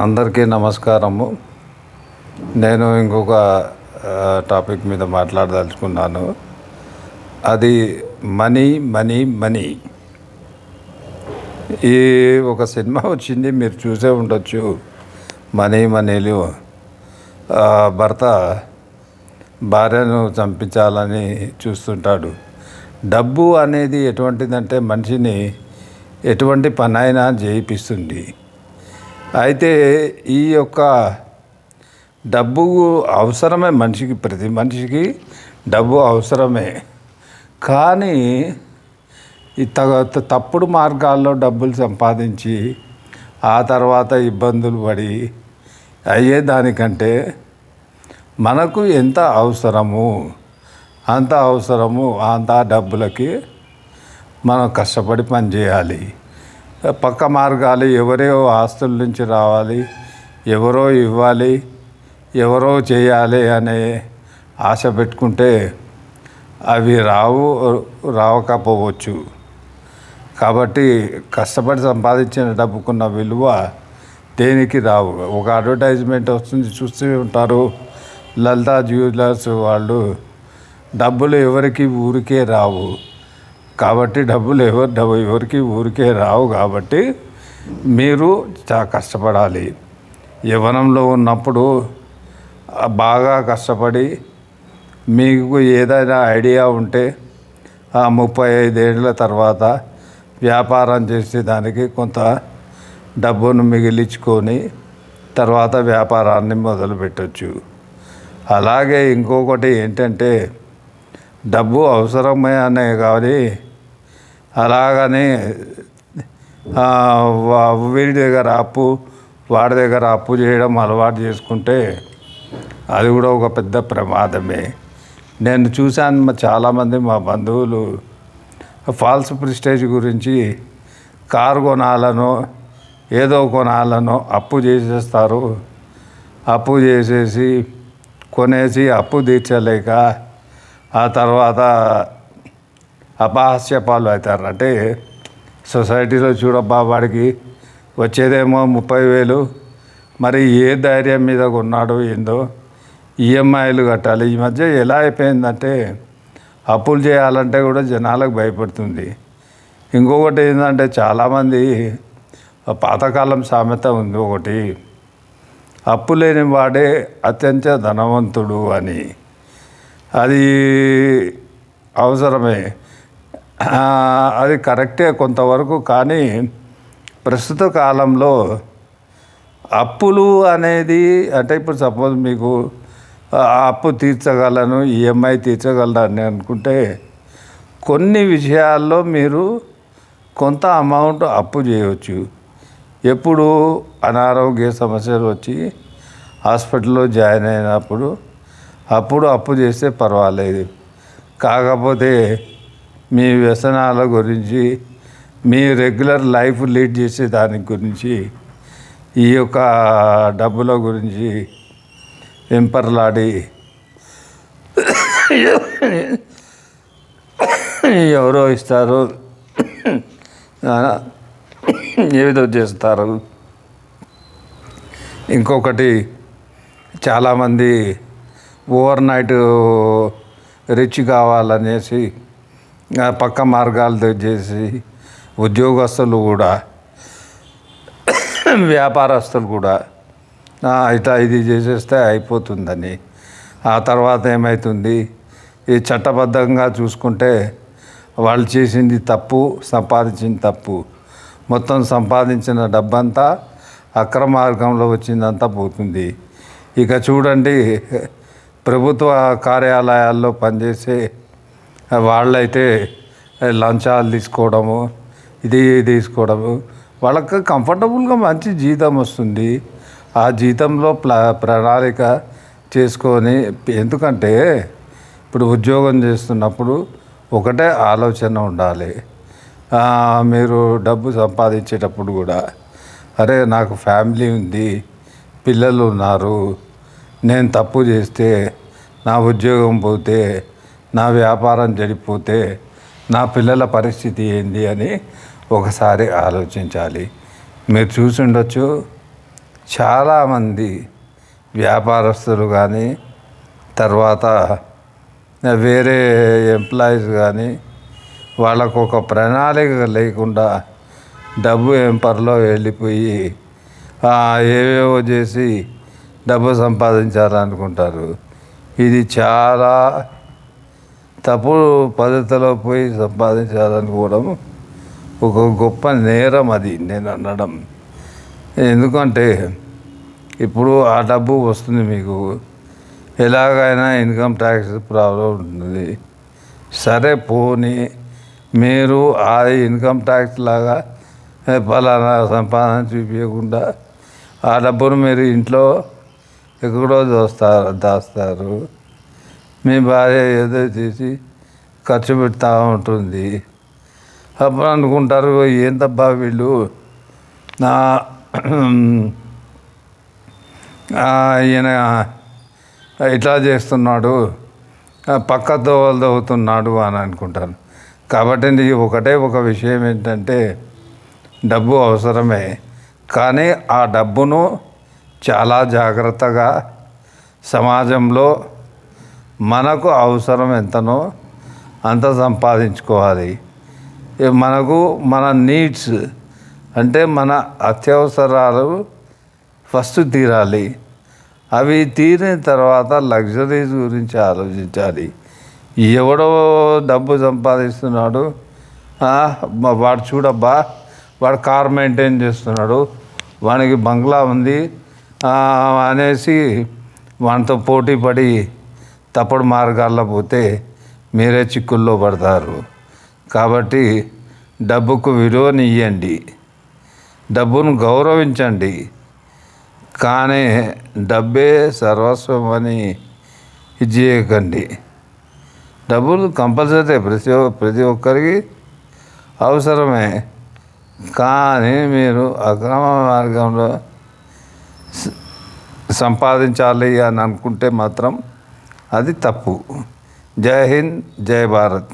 అందరికీ నమస్కారము. నేను ఇంకొక టాపిక్ మీద మాట్లాడదలుచుకున్నాను. అది మనీ మనీ మనీ. ఈ ఒక సినిమా వచ్చింది, మీరు చూసే ఉండొచ్చు. మనీ మనీలు భర్త భార్యను చంపించాలని చూస్తుంటాడు. డబ్బు అనేది ఎటువంటిదంటే మనిషిని ఎటువంటి పనైనా చేయిస్తుంది. అయితే ఈ యొక్క డబ్బు అవసరమే మనిషికి, ప్రతి మనిషికి డబ్బు అవసరమే. కానీ ఈ తప్పుడు మార్గాల్లో డబ్బులు సంపాదించి ఆ తర్వాత ఇబ్బందులు పడి అయ్యేదానికంటే మనకు ఎంత అవసరము అంత డబ్బులకి మనం కష్టపడి పని చేయాలి. పక్క మార్గాలు ఎవరో ఆస్తుల నుంచి రావాలి, ఎవరో ఇవ్వాలి, ఎవరో చేయాలి అనే ఆశ పెట్టుకుంటే అవి రావకపోవచ్చు. కాబట్టి కష్టపడి సంపాదించిన డబ్బుకున్న విలువ దేనికి రావు. ఒక అడ్వర్టైజ్మెంట్ వస్తుంది, చూస్తూ ఉంటారు. లలితా జ్యువెలర్స్ వాళ్ళు డబ్బులు ఎవరికి ఊరికే రావు. కాబట్టి డబ్బులు ఎవరికి ఊరికే రావు. కాబట్టి మీరు చాలా కష్టపడాలి. యవ్వనంలో ఉన్నప్పుడు బాగా కష్టపడి మీకు ఏదైనా ఐడియా ఉంటే 35 ఏళ్ళ తర్వాత వ్యాపారం చేసే దానికి కొంత డబ్బును మిగిలించుకొని తర్వాత వ్యాపారాన్ని మొదలుపెట్టవచ్చు. అలాగే ఇంకొకటి ఏంటంటే, డబ్బు అవసరమే అనే కానీ అలాగని వీడి దగ్గర వాడి దగ్గర అప్పు చేయడం అలవాటు చేసుకుంటే అది కూడా ఒక పెద్ద ప్రమాదమే. నేను చూశాను, చాలామంది మా బంధువులు ఫాల్స్ ప్రెస్టేజ్ గురించి కారు కొనాలనో ఏదో కొనాలనో అప్పు చేసేస్తారు. అప్పు చేసేసి కొనేసి అప్పు తీర్చలేక ఆ తర్వాత అపహాస్యపాలు అవుతారు. అంటే సొసైటీలో చూడబ్బా, వాడికి వచ్చేదేమో 30,000, మరి ఏ ధైర్యం మీద కొన్నాడో ఏందో, ఈఎంఐలు కట్టాలి. ఈ మధ్య ఎలా అయిపోయిందంటే అప్పులు చేయాలంటే కూడా జనాలకు భయపడుతుంది. ఇంకొకటి ఏంటంటే, చాలామంది పాతకాలం సామెత ఉంది ఒకటి, అప్పు లేని వాడే అత్యంత ధనవంతుడు అని. అది అవసరమే, అది కరెక్టే కొంతవరకు. కానీ ప్రస్తుత కాలంలో అప్పులు అనేది అంటే, ఇప్పుడు సపోజ్ మీకు అప్పు తీర్చగలను, ఈఎంఐ తీర్చగలను అనుకుంటే కొన్ని విషయాల్లో మీరు కొంత అమౌంట్ అప్పు చేయవచ్చు. ఎప్పుడు అనారోగ్య సమస్యలు వచ్చి హాస్పిటల్లో జాయిన్ అయినప్పుడు అప్పు చేస్తే పర్వాలేదు. కాకపోతే మీ వ్యసనాల గురించి, మీ రెగ్యులర్ లైఫ్ లీడ్ చేసే దాని గురించి, ఈ యొక్క డబ్బుల గురించి వెంపర్లాడి ఎవరో ఇస్తారు, ఏదో చేస్తారు. ఇంకొకటి, చాలామంది ఓవర్ నైట్ రిచ్ కావాలనేసి పక్క మార్గాలు చేసి ఉద్యోగస్తులు కూడా, వ్యాపారస్తులు కూడా ఇట్లా ఇది చేసేస్తే అయిపోతుందని. ఆ తర్వాత ఏమవుతుంది, ఈ చట్టబద్ధంగా చూసుకుంటే వాళ్ళు చేసింది తప్పు, సంపాదించింది తప్పు. మొత్తం సంపాదించిన డబ్బంతా అక్రమ మార్గంలో వచ్చిందంతా పోతుంది. ఇక చూడండి, ప్రభుత్వ కార్యాలయాల్లో పనిచేసే వాళ్ళైతే లంచాలు తీసుకోవడము, ఇది తీసుకోవడము, వాళ్ళకి కంఫర్టబుల్గా మంచి జీతం వస్తుంది. ఆ జీతంలో ప్రణాళిక చేసుకొని, ఎందుకంటే ఇప్పుడు ఉద్యోగం చేస్తున్నప్పుడు ఒకటే ఆలోచన ఉండాలి. మీరు డబ్బు సంపాదించేటప్పుడు కూడా, అరే నాకు ఫ్యామిలీ ఉంది, పిల్లలు ఉన్నారు, నేను తప్పు చేస్తే, నా ఉద్యోగం పోతే, నా వ్యాపారం చెడిపోతే నా పిల్లల పరిస్థితి ఏంది అని ఒకసారి ఆలోచించాలి. మీరు చూసి ఉండొచ్చు, చాలామంది వ్యాపారస్తులు కానీ తర్వాత వేరే ఎంప్లాయీస్ కానీ వాళ్ళకు ఒక ప్రణాళిక లేకుండా డబ్బు ఎంపర్లో వెళ్ళిపోయి ఏవేవో చేసి డబ్బు సంపాదించాలనుకుంటారు. ఇది చాలా తప్పుడు పద్ధతిలో పోయి సంపాదించాలనుకోవడం ఒక గొప్ప నేరం అది నేను అనడం. ఎందుకంటే ఇప్పుడు ఆ డబ్బు వస్తుంది, మీకు ఎలాగైనా ఇన్కమ్ ట్యాక్స్ ప్రాబ్లం ఉంటుంది. సరే పోనీ మీరు ఆ ఇన్కమ్ ట్యాక్స్ లాగా పలానా సంపాదన చూపించకుండా ఆ డబ్బును మీరు ఇంట్లో ఎక్కడో దాస్తారు. మీ భార్య ఏదో చేసి ఖర్చు పెడతా ఉంటుంది. అప్పుడు అనుకుంటారు, ఏంటబ్బా వీళ్ళు ఈయన ఇట్లా చేస్తున్నాడు, పక్క దోవలు అవుతున్నాడు అని అనుకుంటారు. కాబట్టి ఒకటే ఒక విషయం ఏంటంటే డబ్బు అవసరమే, కానీ ఆ డబ్బును చాలా జాగ్రత్తగా సమాజంలో మనకు అవసరం ఎంతనో అంత సంపాదించుకోవాలి. మనకు మన నీడ్స్ అంటే మన అత్యవసరాలు ఫస్ట్ తీరాలి. అవి తీరిన తర్వాత లగ్జరీస్ గురించి ఆలోచించాలి. ఎవడో డబ్బు సంపాదిస్తున్నాడు, వాడు చూడబ్బా వాడు కార్ మెయింటైన్ చేస్తున్నాడు, వానికి బంగ్లా ఉంది అనేసి వానితో పోటీ పడి తప్పుడు మార్గాల్లో పోతే మీరే చిక్కుల్లో పడతారు. కాబట్టి డబ్బుకు విలువనియ్యండి, డబ్బును గౌరవించండి, కానీ డబ్బే సర్వస్వం అని ఇది చేయకండి. డబ్బులు కంపల్సరీ ప్రతి ఒక్కరికి అవసరమే, కానీ మీరు అక్రమ మార్గంలో సంపాదించాలి అని అనుకుంటే మాత్రం అది తప్పు. జై హింద్, జై భారత్.